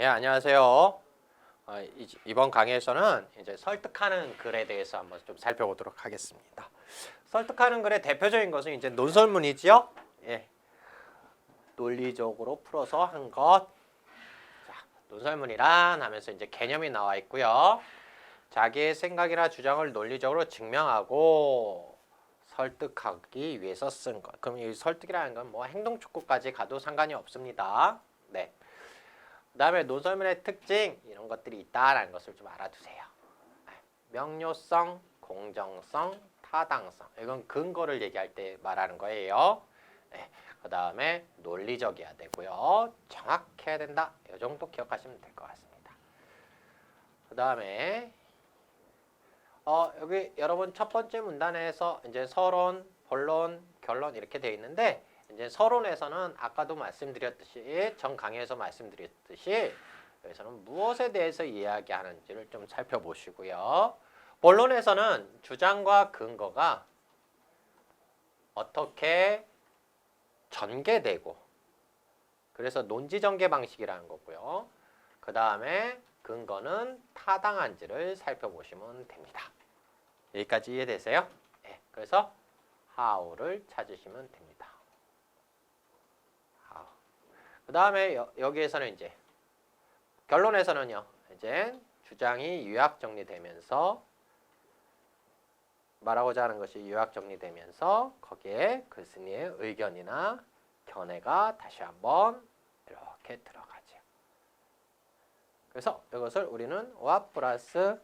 예, 안녕하세요. 이번 강의에서는 이제 설득하는 글에 대해서 한번 좀 살펴보도록 하겠습니다. 설득하는 글의 대표적인 것은 이제 논설문이지요. 예, 논리적으로 풀어서 한 것. 자, 논설문이란 하면서 이제 개념이 나와 있고요. 자기의 생각이나 주장을 논리적으로 증명하고 설득하기 위해서 쓴 것. 그럼 이 설득이라는 건 뭐 행동 촉구까지 가도 상관이 없습니다. 네. 그 다음에 논설문의 특징 이런 것들이 있다라는 것을 좀 알아두세요. 명료성, 공정성, 타당성 이건 근거를 얘기할 때 말하는 거예요. 네. 그 다음에 논리적이어야 되고요. 정확해야 된다. 이 정도 기억하시면 될 것 같습니다. 그 다음에 여기 여러분 첫 번째 문단에서 이제 서론, 본론, 결론 이렇게 되어 있는데 이제 서론에서는 아까도 말씀드렸듯이 전 강의에서 말씀드렸듯이 여기서는 무엇에 대해서 이야기하는지를 좀 살펴보시고요. 본론에서는 주장과 근거가 어떻게 전개되고 그래서 논지전개 방식이라는 거고요. 그 다음에 근거는 타당한지를 살펴보시면 됩니다. 여기까지 이해되세요? 네, 그래서 how를 찾으시면 됩니다. how. 그 다음에 여기에서는 이제 결론에서는요. 이제 주장이 요약 정리되면서 말하고자 하는 것이 요약 정리되면서 거기에 글쓴이의 의견이나 견해가 다시 한번 이렇게 들어가죠. 그래서 이것을 우리는 what 플러스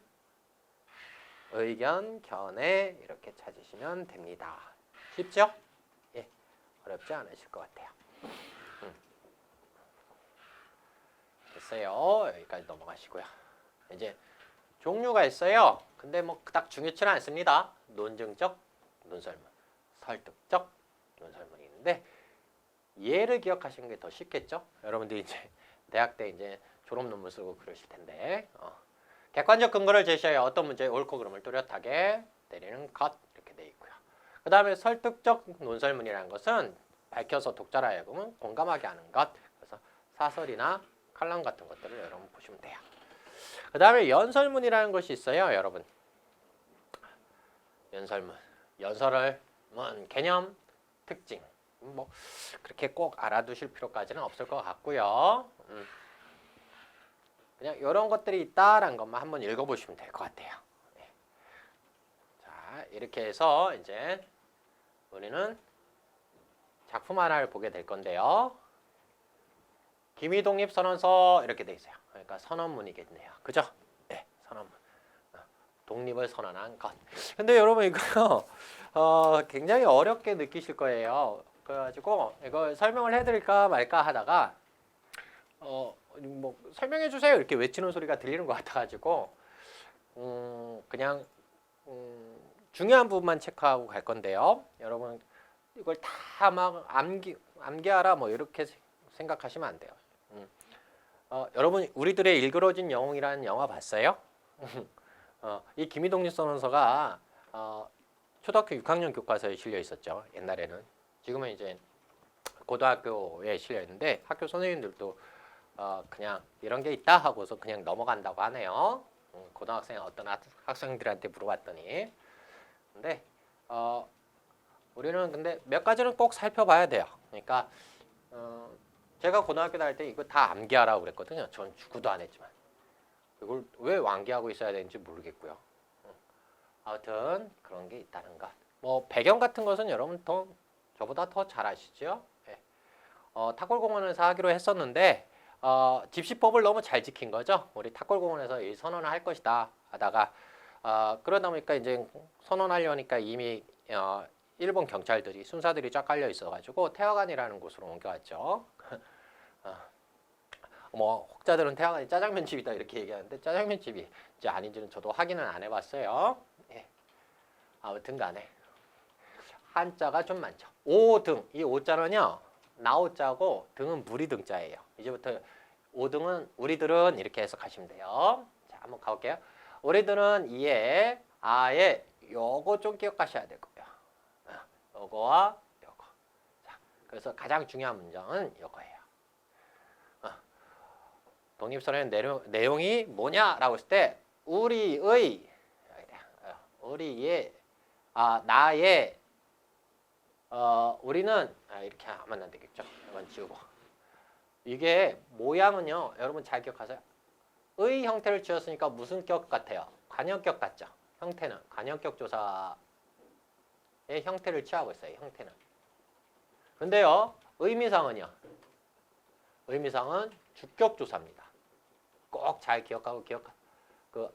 의견, 견해 이렇게 찾으시면 됩니다. 쉽죠? 예, 어렵지 않으실 것 같아요. 됐어요. 여기까지 넘어가시고요. 이제 종류가 있어요. 근데 뭐 그닥 중요치는 않습니다. 논증적 논설문, 설득적 논설문이 있는데 얘를 기억하시는 게 더 쉽겠죠? 여러분들이 이제 대학 때 이제 졸업 논문 쓰고 그러실 텐데 객관적 근거를 제시하여 어떤 문제의 옳고 그름을 뚜렷하게 내리는 것 이렇게 돼 있고요. 그 다음에 설득적 논설문이라는 것은 밝혀서 독자라 하여금은 공감하게 하는 것. 그래서 사설이나 칼럼 같은 것들을 여러분 보시면 돼요. 그 다음에 연설문이라는 것이 있어요, 여러분. 연설문. 연설을 개념, 특징. 뭐 그렇게 꼭 알아두실 필요까지는 없을 것 같고요. 그냥 이런 것들이 있다라는 것만 한번 읽어보시면 될 것 같아요. 네. 자, 이렇게 해서 이제 우리는 작품 하나를 보게 될 건데요. 기미독립선언서 이렇게 돼 있어요. 그러니까 선언문이겠네요. 그죠? 네, 선언문. 독립을 선언한 것. 근데 여러분 이거 굉장히 어렵게 느끼실 거예요. 그래가지고 이거 설명을 해드릴까 말까 하다가 뭐 설명해 주세요 이렇게 외치는 소리가 들리는 것 같아가지고 그냥 중요한 부분만 체크하고 갈 건데요. 여러분 이걸 다 막 암기하라 뭐 이렇게 생각하시면 안 돼요. 여러분 우리들의 일그러진 영웅이라는 영화 봤어요? 이 기미독립선언서가 초등학교 6학년 교과서에 실려 있었죠. 옛날에는. 지금은 이제 고등학교에 실려 있는데 학교 선생님들도 그냥 이런 게 있다 하고서 그냥 넘어간다고 하네요. 고등학생 어떤 학생들한테 물어봤더니. 근데 우리는 근데 몇 가지는 꼭 살펴봐야 돼요. 그러니까 제가 고등학교 다닐 때 이거 다 암기하라고 그랬거든요. 전 죽어도 안 했지만. 이걸 왜 완기하고 있어야 되는지 모르겠고요. 아무튼 그런 게 있다는 것. 뭐 배경 같은 것은 여러분 저보다 더 잘 아시죠? 네. 탁골공원에서 하기로 했었는데 집시법을 너무 잘 지킨 거죠. 우리 탁골공원에서 이 선언을 할 것이다 하다가 그러다 보니까 이제 선언하려니까 이미 일본 경찰들이 순사들이 쫙 깔려 있어가지고 태화관이라는 곳으로 옮겨왔죠. 뭐 혹자들은 태화관이 짜장면 집이다 이렇게 얘기하는데 짜장면 집이 이제 아닌지는 저도 확인은 안 해봤어요. 예. 아무튼간에 한자가 좀 많죠. 오등 이 오자는요 나오자고 등은 무리등자예요. 이제부터 오등은 우리들은 이렇게 해석하시면 돼요. 자 한번 가볼게요. 우리들은 이에 아에 요거 좀 기억하셔야 될 거예요. 요거와 요거. 자 그래서 가장 중요한 문장은 요거예요. 독립선언의 내용이 뭐냐라고 했을 때 우리의 나의 우리는 이렇게 하면 안 되겠죠. 이건 지우고 이게 모양은요. 여러분 잘 기억하세요. 의 형태를 지었으니까 무슨 격 같아요? 관형격 같죠. 형태는 관형격 조사의 형태를 취하고 있어요. 형태는. 근데요. 의미상은요. 의미상은 주격 조사입니다. 꼭 잘 기억하고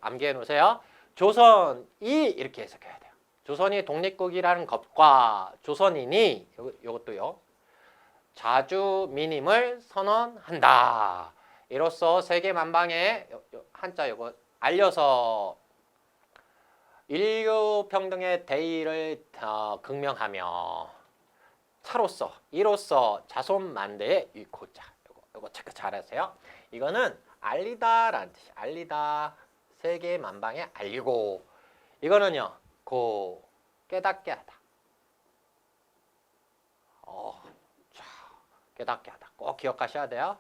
암기해 놓으세요. 조선이 이렇게 해석해야 돼요. 조선이 독립국이라는 것과 조선인이 요것도요. 자주민임을 선언한다. 이로써 세계 만방에 한자 요거 알려서 인류 평등의 대의를 극명하며 차로서 이로써 자손 만대에 유익고자. 요거 체크 잘하세요. 이거는 알리다라는 뜻이 알리다. 세계 만방에 알리고 이거는요. 깨닫게 하다. 깨닫게 하다. 꼭 기억하셔야 돼요.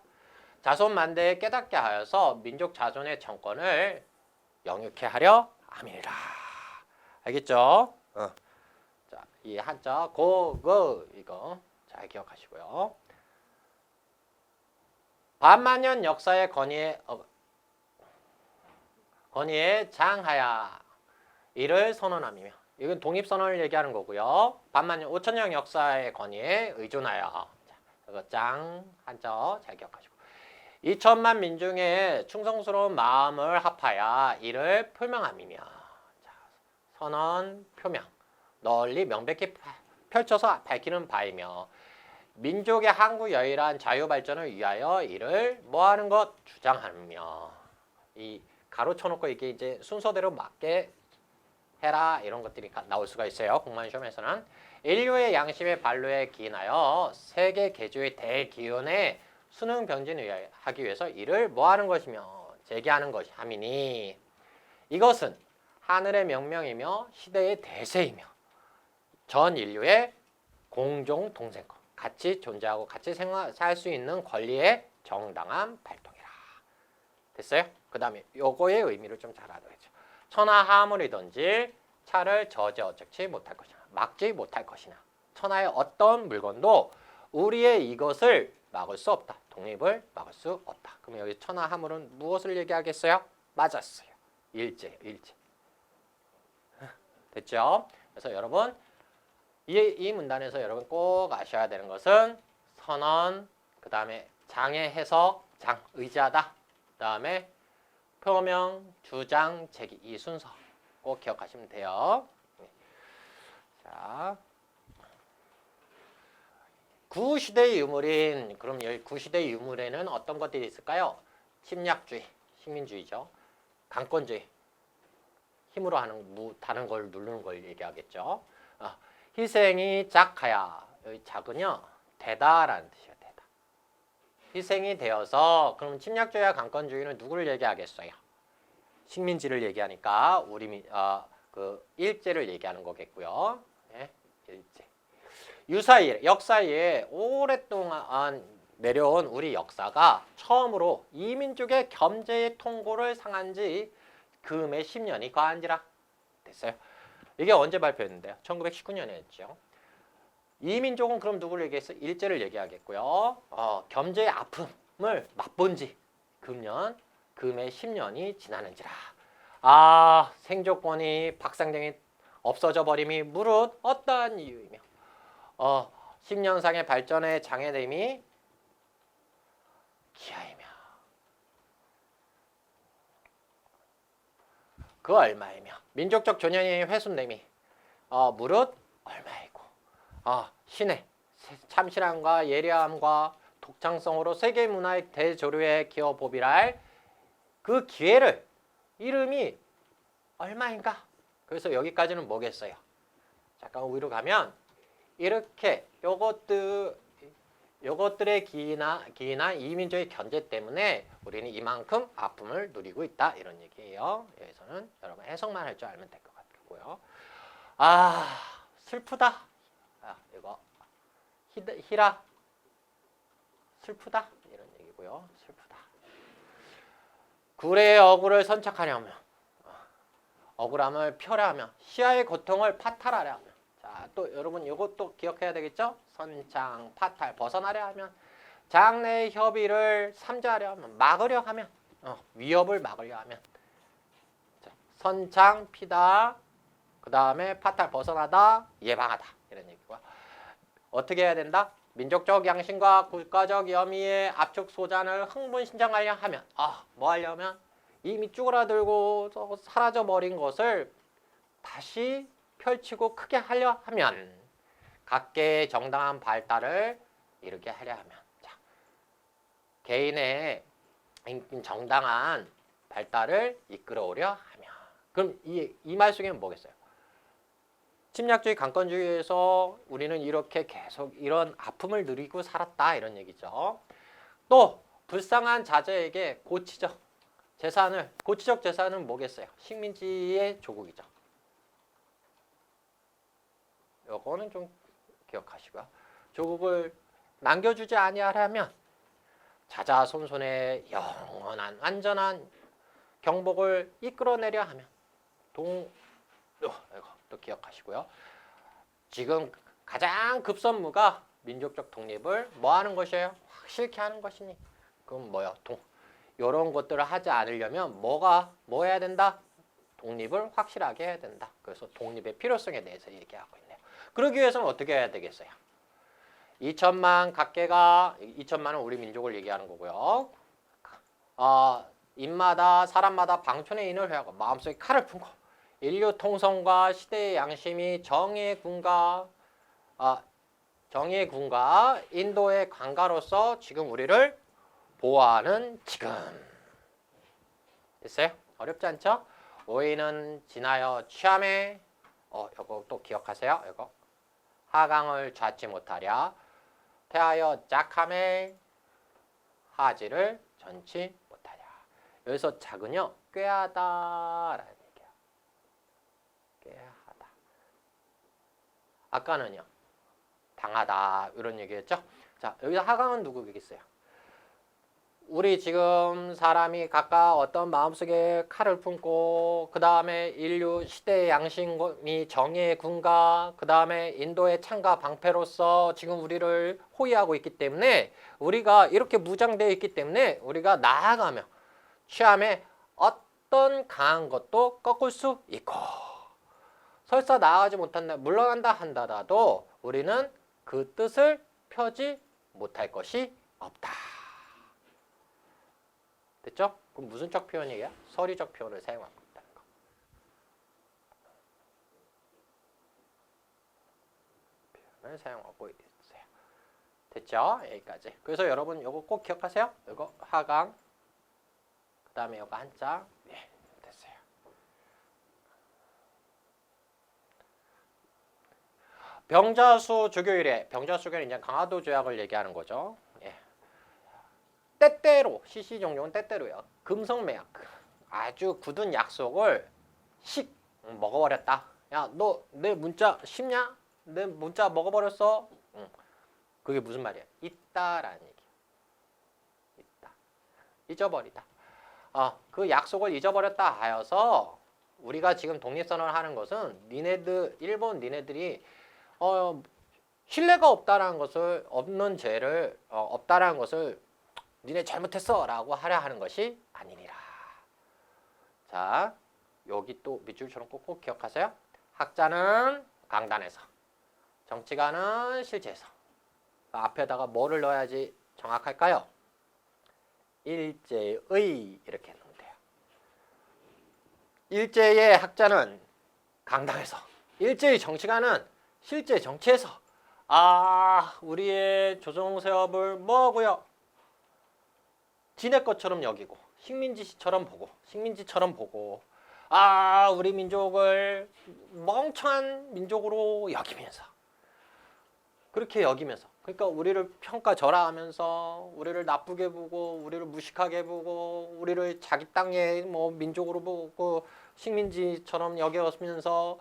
자손 만대에 깨닫게 하여서 민족 자손의 정권을 영육케 하려 함이니라. 알겠죠? 자, 이 한자 이거 잘 기억하시고요. 반만년 역사의 건의에 장하야 이를 선언함이며 이건 독립선언을 얘기하는 거고요. 반만년 5천년 역사의 건의에 의존하여 이거 한자 잘 기억하시고 2천만 민중의 충성스러운 마음을 합하여 이를 표명함이며 선언 표명 널리 명백히 펼쳐서 밝히는 바이며 민족의 항구 여일한 자유 발전을 위하여 이를 뭐하는 것 주장하며 이 가로쳐놓고 이게 이제 순서대로 맞게 해라 이런 것들이 나올 수가 있어요. 공무원 시험에서는 인류의 양심의 발로에 기인하여 세계 개주의 대기원에 수능 변진을 하기 위해서 이를 뭐하는 것이며 제기하는 것이 함이니 이것은 하늘의 명명이며 시대의 대세이며 전 인류의 공종 동생권 같이 존재하고 같이 살 수 있는 권리의 정당한 발동이라. 됐어요? 그 다음에 요거의 의미를 좀 잘 알아야죠. 천하 화물이든지 차를 어적지 못할 것이나 막지 못할 것이나 천하의 어떤 물건도 우리의 이것을 막을 수 없다. 독립을 막을 수 없다. 그럼 여기 천하 화물은 무엇을 얘기하겠어요? 맞았어요. 일제. 됐죠? 그래서 여러분 이 문단에서 여러분 꼭 아셔야 되는 것은 선언, 그 다음에 장의 해석, 의지하다, 그 다음에 표명, 주장, 제기 이 순서 꼭 기억하시면 돼요. 자, 구시대의 유물인 그럼 여기 구시대의 유물에는 어떤 것들이 있을까요? 침략주의, 식민주의죠. 강권주의, 힘으로 하는 다른 걸 누르는 걸 얘기하겠죠. 희생이 작하야 여기 작은요 되다라는 뜻이에요. 되다. 희생이 되어서 그럼 침략주의와 강권주의는 누구를 얘기하겠어요? 식민지를 얘기하니까 우리 일제를 얘기하는 거겠고요. 네, 일제. 유사일 역사에 오랫동안 내려온 우리 역사가 처음으로 이민족의 겸재의 통고를 상한 지 금의 10년이 과한지라. 됐어요. 이게 언제 발표했는데요? 1919년에 했죠. 이민족은 그럼 누구를 얘기했어요? 일제를 얘기하겠고요. 겸재의 아픔을 맛본 지 금의 10년이 지나는지라. 생조권이 박상등이 없어져 버림이 무릇 어떠한 이유이며 10년상의 발전에 장애됨이 기하이며 그 얼마이며 민족적 존엄이 훼손됨이 무릇 얼마이고 신의 참신함과 예리함과 독창성으로 세계 문화의 대조류에 기어 보비랄 그 기회를 이름이 얼마인가? 그래서 여기까지는 뭐겠어요? 잠깐 위로 가면 이렇게 요것들의 기이나 이민족의 견제 때문에 우리는 이만큼 아픔을 누리고 있다 이런 얘기예요. 여기서는 여러분 해석만 할 줄 알면 될 것 같고요. 슬프다. 이거 희라 슬프다 이런 얘기고요. 슬프다. 굴의 억울을 선착하려면 억울함을 표하려면 시야의 고통을 파탈하려면 자, 또 여러분 이것도 기억해야 되겠죠? 선창, 파탈, 벗어나려 하면 장래의 협의를 삼자하려 하면 막으려 하면 위협을 막으려 하면 자, 선창, 피다 그 다음에 파탈, 벗어나다, 예방하다 이런 얘기고요. 어떻게 해야 된다? 민족적 양심과 국가적 염의의 압축 소잔을 흥분신장하려 하면 뭐 하려면 이미 쭈그라들고 사라져버린 것을 다시 펼치고 크게 하려 하면 각계의 정당한 발달을 이루게 하려 하면 자, 개인의 정당한 발달을 이끌어오려 하면 그럼 이 말 속에는 뭐겠어요? 침략주의 강권주의에서 우리는 이렇게 계속 이런 아픔을 누리고 살았다 이런 얘기죠. 또 불쌍한 자제에게 고치적 재산은 뭐겠어요? 식민지의 조국이죠. 요거는 좀 기억하시고요. 조국을 남겨주지 아니하려면 자자손손의 영원한 완전한 경복을 이끌어내려 하면 이거 또 기억하시고요. 지금 가장 급선무가 민족적 독립을 뭐 하는 것이에요? 확실히 하는 것이니 그럼 뭐요? 이런 것들을 하지 않으려면 뭐 해야 된다? 독립을 확실하게 해야 된다. 그래서 독립의 필요성에 대해서 얘기하고 있네요. 그러기 위해서는 어떻게 해야 되겠어요? 2천만 각계가 2천만은 우리 민족을 얘기하는 거고요. 인마다 사람마다 방촌의 인을 회하고 마음속에 칼을 품고 인류 통성과 시대의 양심이 정의의 군가 인도의 관가로서 지금 우리를 보호하는 지금 됐어요? 어렵지 않죠? 오이는 진하여 취함에 이거 또 기억하세요. 이거 하강을 좌지 못하랴 태하여 짝함에 하지를 전치 못하랴. 여기서 작은요 꾀하다라는 얘기예요. 꾀하다. 아까는요 당하다 이런 얘기했죠. 자 여기서 하강은 누구겠어요? 우리 지금 사람이 각각 어떤 마음속에 칼을 품고 그 다음에 인류 시대의 양심이 정의의 군가 그 다음에 인도의 창과 방패로서 지금 우리를 호위하고 있기 때문에 우리가 이렇게 무장되어 있기 때문에 우리가 나아가며 취함에 어떤 강한 것도 꺾을 수 있고 설사 나아가지 못한다 물러난다 한다라도 우리는 그 뜻을 펴지 못할 것이 없다. 됐죠? 그럼 무슨 적 표현이에요? 서리적 표현을 사용하고 있다는 거. 표현을 사용하고 있어요. 됐죠? 여기까지. 그래서 여러분 이거 꼭 기억하세요. 이거 하강. 그 다음에 이거 한자. 네, 됐어요. 병자수 조교일에 병자수교는 이제 강화도 조약을 얘기하는 거죠. 예. 때때로 시시종종은 때때로요. 금성매약 아주 굳은 약속을 먹어버렸다. 야 너 내 문자 씹냐? 내 문자 먹어버렸어. 그게 무슨 말이야? 있다라는 얘기. 있다. 잊어버리다. 그 약속을 잊어버렸다 하여서 우리가 지금 독립선언을 하는 것은 일본 니네들이 신뢰가 없다라는 것을 없는 죄를 없다라는 것을 니네 잘못했어 라고 하려 하는 것이 아니니라. 자 여기 또 밑줄처럼 꼭꼭 기억하세요. 학자는 강단에서 정치가는 실제에서 앞에다가 뭐를 넣어야지 정확할까요? 일제의 이렇게 넣으면 돼요. 일제의 학자는 강당에서 일제의 정치가는 실제 정치에서 우리의 조정세업을 뭐하고요? 지네 것처럼 여기고 식민지처럼 보고 우리 민족을 멍청한 민족으로 여기면서 그렇게 여기면서 그러니까 우리를 평가절하하면서 우리를 나쁘게 보고 우리를 무식하게 보고 우리를 자기 땅의 민족으로 보고 식민지처럼 여겨면서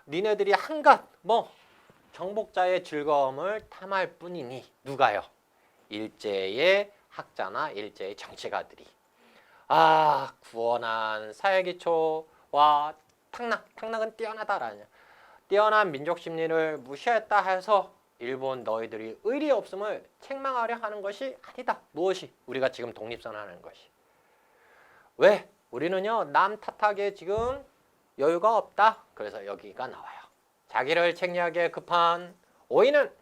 니네들이 한갓 정복자의 즐거움을 탐할 뿐이니 누가요? 일제의 학자나 일제의 정치가들이 구원한 사회기초와 탕락은 뛰어나다라냐. 뛰어난 민족 심리를 무시했다 해서 일본 너희들이 의리 없음을 책망하려 하는 것이 아니다. 무엇이? 우리가 지금 독립선언하는 것이. 왜? 우리는요 남 탓하기에 지금 여유가 없다. 그래서 여기가 나와요. 자기를 책리하기에 급한 오이는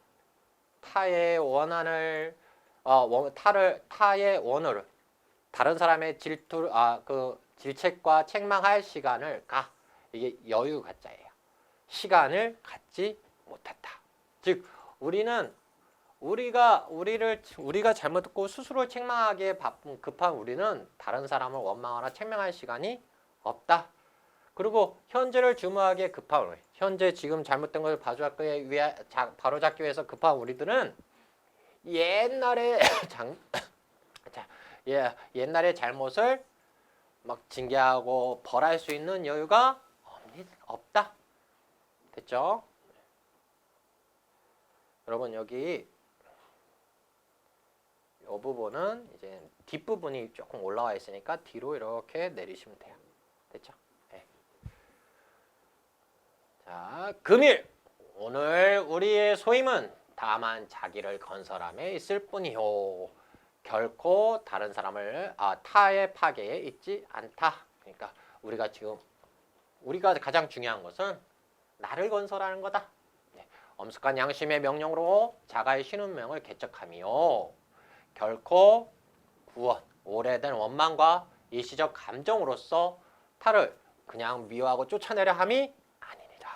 타의 원한을 타의 원어를 다른 사람의 질책과 책망할 시간을 이게 여유 가짜예요. 시간을 갖지 못했다. 즉 우리가 잘못했고 스스로 책망하기에 급한 우리는 다른 사람을 원망하거나 책망할 시간이 없다. 그리고 현재를 주무하기에 급한 우리, 현재 지금 잘못된 것을 바로잡기 위해서 급한 우리들은 옛날의 옛날의 잘못을 막 징계하고 벌할 수 있는 여유가 없다. 됐죠? 여러분 여기 이 부분은 이제 뒷부분이 조금 올라와 있으니까 뒤로 이렇게 내리시면 돼요. 됐죠? 네. 자, 금일 오늘 우리의 소임은 다만 자기를 건설함에 있을 뿐이요. 결코 다른 사람을 타의 파괴에 있지 않다. 그러니까 우리가 가장 중요한 것은 나를 건설하는 거다. 네. 엄숙한 양심의 명령으로 자가의 신운명을 개척하며 결코 구원, 오래된 원망과 일시적 감정으로서 타를 그냥 미워하고 쫓아내려 함이 아니니라.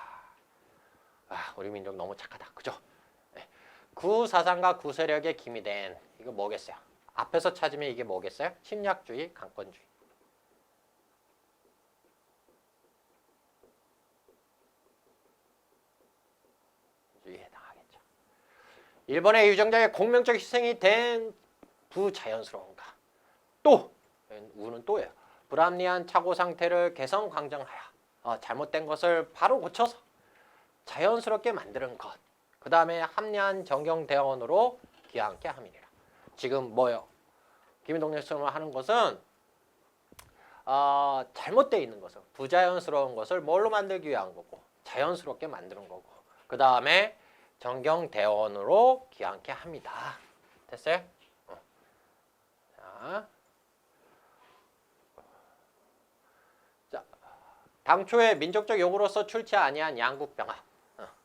우리 민족 너무 착하다. 그죠? 네. 구사상과 구세력에 기미된 이거 뭐겠어요? 앞에서 찾으면 이게 뭐겠어요? 침략주의, 강권주의. 주의에 해당하겠죠. 일본의 유정자의 공명적 희생이 된 부자연스러운가. 또 우는 또예요. 불합리한 착오 상태를 개선 강정하여 잘못된 것을 바로 고쳐서 자연스럽게 만드는 것. 그 다음에 합리한 정경대원으로 귀하게 함이니라. 지금 뭐요? 김인동님처럼 하는 것은 잘못되어 있는 것을, 부자연스러운 것을 뭘로 만들기 위한 거고 자연스럽게 만드는 거고 그 다음에 정경대원으로 귀하게 합니다. 됐어요? 자, 당초에 민족적 요구로서 출치 아니한 양국병합,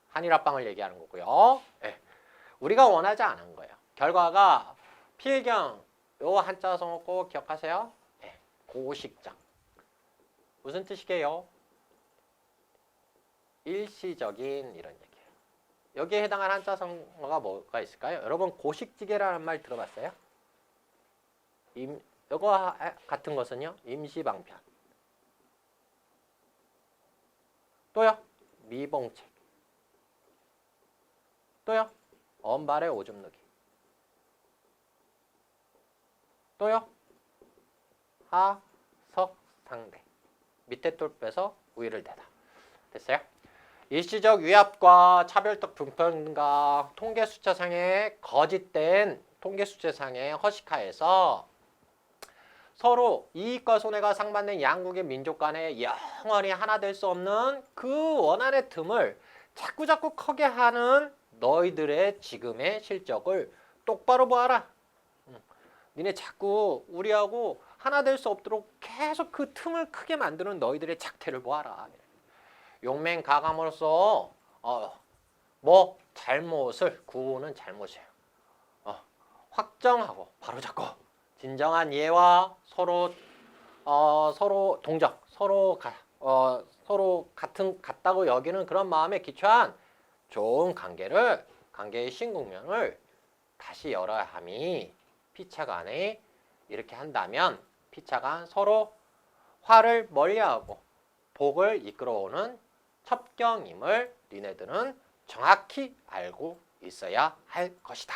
한일합방을 얘기하는 거고요. 네. 우리가 원하지 않은 거예요. 결과가 필경, 요 한자성어 꼭 기억하세요. 네. 고식장. 무슨 뜻이게요? 일시적인 이런 얘기예요. 여기에 해당한 한자성어가 뭐가 있을까요? 여러분 고식지계라는 말 들어봤어요? 이거 같은 것은요. 임시방편. 또요. 미봉책. 또요. 언발의 오줌 누기. 또요. 하석상대. 밑에 똘 빼서 위를 대다. 됐어요? 일시적 위압과 차별적 불평등과 통계 숫자상의 거짓된 통계 숫자상의 허식하에서 서로 이익과 손해가 상반된 양국의 민족 간에 영원히 하나 될 수 없는 그 원한의 틈을 자꾸자꾸 크게 하는 너희들의 지금의 실적을 똑바로 보아라. 니네 자꾸 우리하고 하나 될 수 없도록 계속 그 틈을 크게 만드는 너희들의 작태를 보아라. 용맹가감으로써 잘못을 구호는 잘못이에요. 확정하고 바로잡고 진정한 이해와 서로 동정, 서로 같다고 여기는 그런 마음에 기초한 좋은 관계의 신국면을 다시 열어야 함이 피차간에 이렇게 한다면 피차간 서로 화를 멀리하고 복을 이끌어오는 첩경임을 니네들은 정확히 알고 있어야 할 것이다.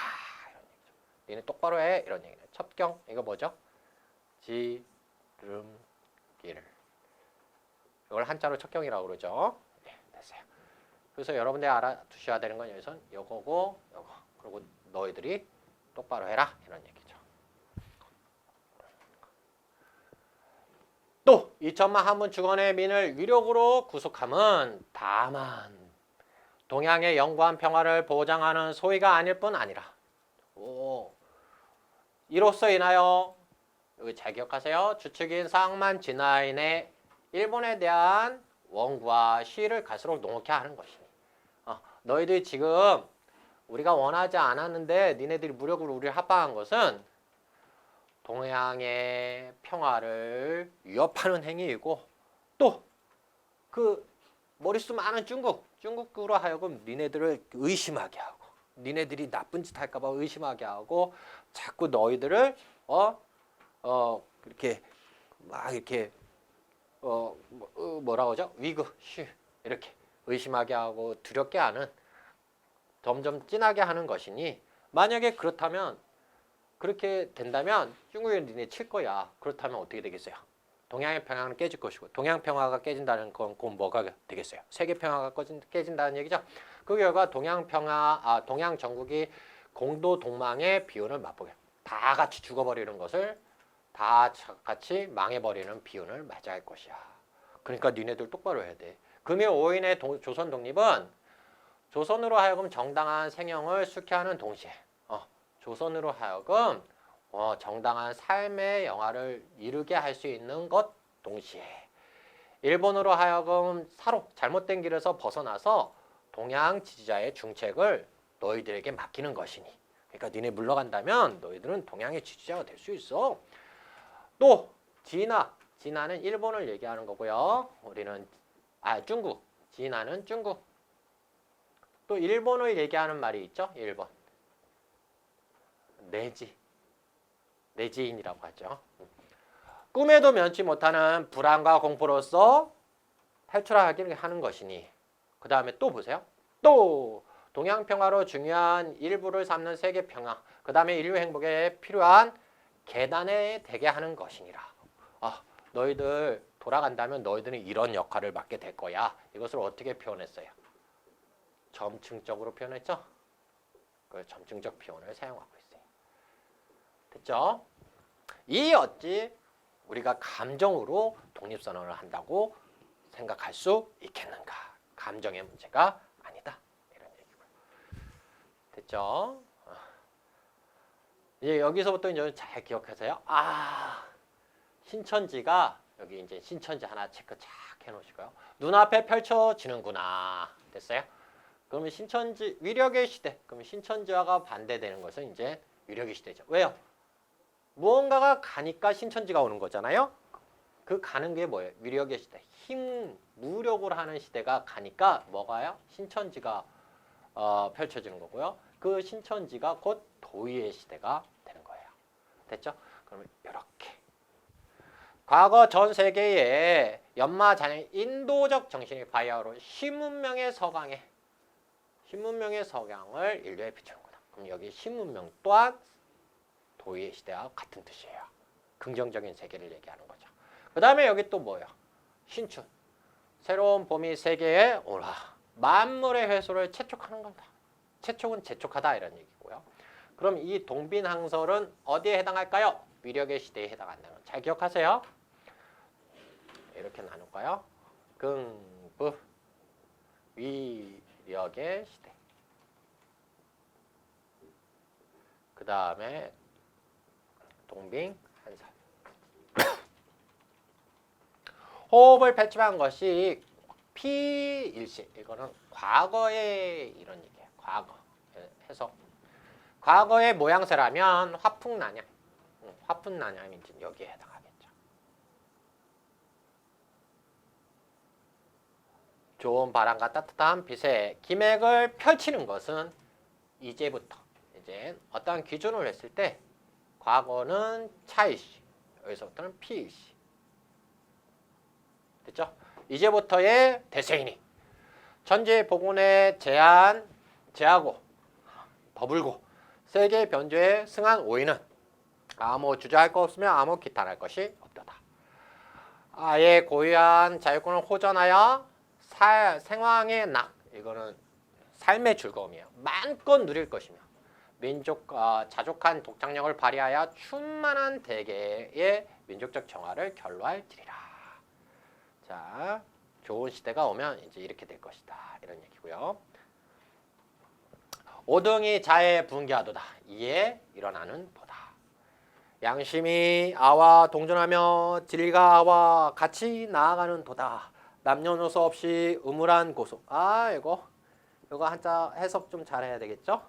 이런 얘기죠. 니네 똑바로 해. 이런 얘기는. 첩경, 이거 뭐죠? 지름길. 이걸 한자로 첩경이라고 그러죠. 네, 됐어요. 그래서 여러분들이 알아두셔야 되는 건 여기선 요거고 요거. 그리고 너희들이 똑바로 해라. 이런 얘기죠. 2천만 한문 주건의 민을 위력으로 구속함은 다만 동양의 영구한 평화를 보장하는 소위가 아닐 뿐 아니라 이로써 인하여 여기 잘 기억하세요. 주축인 상만 진화인의 일본에 대한 원구와 시위를 갈수록 농후케 하는 것이니 너희들이 지금 우리가 원하지 않았는데 니네들이 무력으로 우리를 합방한 것은 동양의 평화를 위협하는 행위이고 또 그 머릿수 많은 중국으로 하여금 니네들을 의심하게 하고 니네들이 나쁜 짓 할까 봐 의심하게 하고 자꾸 너희들을 이렇게 막 이렇게 뭐라고 하죠? 위그, 쉬 이렇게 의심하게 하고 두렵게 하는 점점 진하게 하는 것이니 만약에 그렇다면 그렇게 된다면 중국이 니네 칠 거야. 그렇다면 어떻게 되겠어요? 동양의 평화는 깨질 것이고 동양 평화가 깨진다는 건 곧 뭐가 되겠어요? 세계 평화가 깨진다는 얘기죠. 그 결과 동양 전국이 공도 동망의 비운을 맛보게 다 같이 죽어버리는 것을 다 같이 망해버리는 비운을 맞이할 것이야. 그러니까 니네들 똑바로 해야 돼. 금요 5인의 조선 독립은 조선으로 하여금 정당한 생영을 수쾌하는 동시에 조선으로 하여금 정당한 삶의 영화를 이루게 할 수 있는 것 동시에 일본으로 하여금 잘못된 길에서 벗어나서 동양 지지자의 중책을 너희들에게 맡기는 것이니 그러니까 니네 물러간다면 너희들은 동양의 지지자가 될 수 있어. 또 진화는 일본을 얘기하는 거고요. 우리는 중국. 진화는 중국. 또 일본을 얘기하는 말이 있죠. 일본. 내지인이라고 하죠. 꿈에도 면치 못하는 불안과 공포로서 탈출하기를 하는 것이니 그 다음에 또 보세요. 또 동양 평화로 중요한 일부를 삼는 세계 평화 그 다음에 인류 행복에 필요한 계단에 되게 하는 것이니라. 너희들 돌아간다면 너희들은 이런 역할을 맡게 될 거야. 이것을 어떻게 표현했어요? 점층적으로 표현했죠? 그 점층적 표현을 사용하고 있어요. 됐죠? 이 어찌 우리가 감정으로 독립선언을 한다고 생각할 수 있겠는가? 감정의 문제가 아니다. 이런 얘기고요. 됐죠? 이제 여기서부터 이제 잘 기억하세요. 신천지가 여기 이제 신천지 하나 체크 착 해놓으시고요. 눈앞에 펼쳐지는구나. 됐어요? 그러면 신천지 위력의 시대. 그러면 신천지화가 반대되는 것은 이제 위력의 시대죠. 왜요? 무언가가 가니까 신천지가 오는 거잖아요. 그 가는 게 뭐예요? 위력의 시대. 무력으로 하는 시대가 가니까 뭐가요? 신천지가 펼쳐지는 거고요. 그 신천지가 곧 도의의 시대가 되는 거예요. 됐죠? 그러면 이렇게 과거 전 세계의 연마자녀 인도적 정신의 바이아로 신문명의 서강을 인류에 비추는구나. 그럼 여기 신문명 또한 도의의 시대와 같은 뜻이에요. 긍정적인 세계를 얘기하는 거죠. 그 다음에 여기 또 뭐예요? 신춘. 새로운 봄이 세계에 오라. 만물의 회수를 재촉하는 거다. 재촉은 재촉하다 이런 얘기고요. 그럼 이 동빈항설은 어디에 해당할까요? 위력의 시대에 해당한다는 걸 잘 기억하세요. 이렇게 나눌까요? 긍부 위력의 시대. 그 다음에 동빈항설. 호흡을 배치한 것이 피일시. 이거는 과거의 이런 얘기예요. 과거 해석. 과거의 모양새라면 화풍난양. 화풍난양이 여기에 해당하겠죠. 좋은 바람과 따뜻한 빛에 기맥을 펼치는 것은 이제부터 이제 어떠한 기준을 했을 때 과거는 차일시. 여기서부터는 피일시. 됐죠? 이제부터의 대세이니 천지 복운의 제하고 더불고 세계 변조에 승한 오이는 아무 주저할 것 없으며 아무 기탄할 것이 없도다. 아예 고유한 자유권을 호전하여 생황의 낙, 이거는 삶의 즐거움이에요. 마음껏 누릴 것이며 자족한 독창력을 발휘하여 충만한 대개의 민족적 정화를 결로할지리라. 자, 좋은 시대가 오면 이제 이렇게 될 것이다. 이런 얘기고요. 오등이 자에 분개하도다. 이에 일어나는 보다. 양심이 아와 동존하며 진리가 아와 같이 나아가는 도다. 남녀노소 없이 음울한 고소. 이거 한자 해석 좀 잘해야 되겠죠?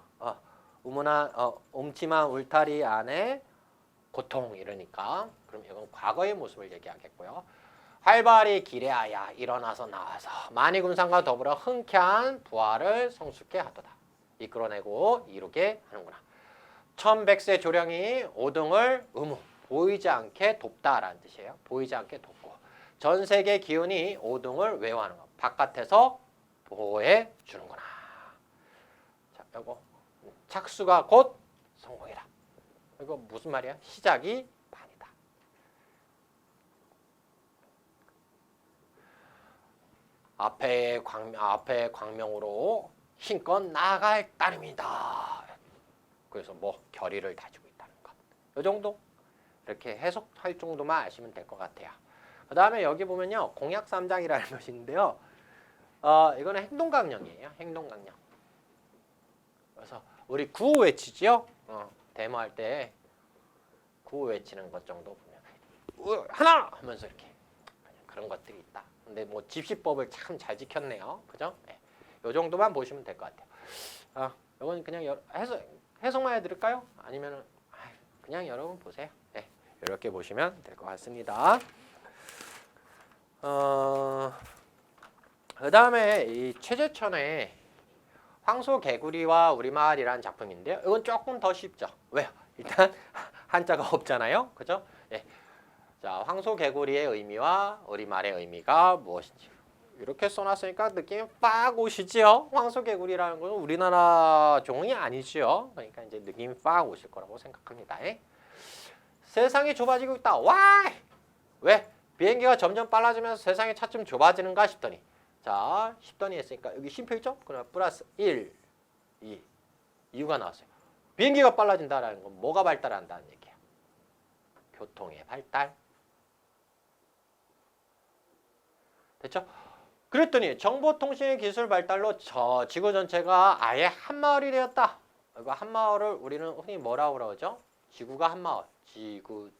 음침한 울타리 안에 고통 이러니까 그럼 이건 과거의 모습을 얘기하겠고요. 활발히 기래하여 일어나서 나와서 만이군상과 더불어 흔쾌한 부활을 성숙케 하도다. 이끌어내고 이루게 하는구나. 천백세 조령이 오등을 보이지 않게 돕다라는 뜻이에요. 보이지 않게 돕고 전 세계 기운이 오등을 외워하는 것. 바깥에서 보호해 주는구나. 자, 이거 착수가 곧 성공이다. 이거 무슨 말이야? 시작이 반이다. 앞에 광명으로 힘껏 나아갈 따름이다. 그래서 뭐 결의를 다지고 있다는 것. 이 정도 이렇게 해석할 정도만 아시면 될 것 같아요. 그 다음에 여기 보면요. 공약 3장이라는 것이 있는데요. 이거는 행동강령이에요. 행동강령. 그래서 우리 구호 외치지요. 데모할 때 구호 외치는 것 정도 보면 하나 하면서 이렇게 그런 것들이 있다. 근데 뭐 집시법을 참 잘 지켰네요. 그죠? 네. 요 정도만 보시면 될 것 같아요. 이건 그냥 해석만 해드릴까요? 아니면은 그냥 여러분 보세요. 네. 이렇게 보시면 될 것 같습니다. 그 다음에 이 최재천의 황소개구리와 우리말이라는 작품인데요. 이건 조금 더 쉽죠. 왜요? 일단 한자가 없잖아요. 그죠? 예. 자, 황소개구리의 의미와 우리말의 의미가 무엇인지 이렇게 써놨으니까 느낌이 빡 오시지요. 황소개구리라는 것은 우리나라 종이 아니지요. 그러니까 이제 느낌이 빡 오실 거라고 생각합니다. 예? 세상이 좁아지고 있다. 와! 왜? 비행기가 점점 빨라지면서 세상이 차츰 좁아지는가 싶더니 자, 싶더니 했으니까 여기 쉼표 있죠? 그럼 플러스 1, 2 이유가 나왔어요. 비행기가 빨라진다라는 건 뭐가 발달한다는 얘기예요. 교통의 발달. 됐죠? 그랬더니 정보통신의 기술 발달로 지구 전체가 아예 한마을이 되었다. 이거 한마을을 우리는 흔히 뭐라고 그러죠? 지구가 한마을. 지구촌.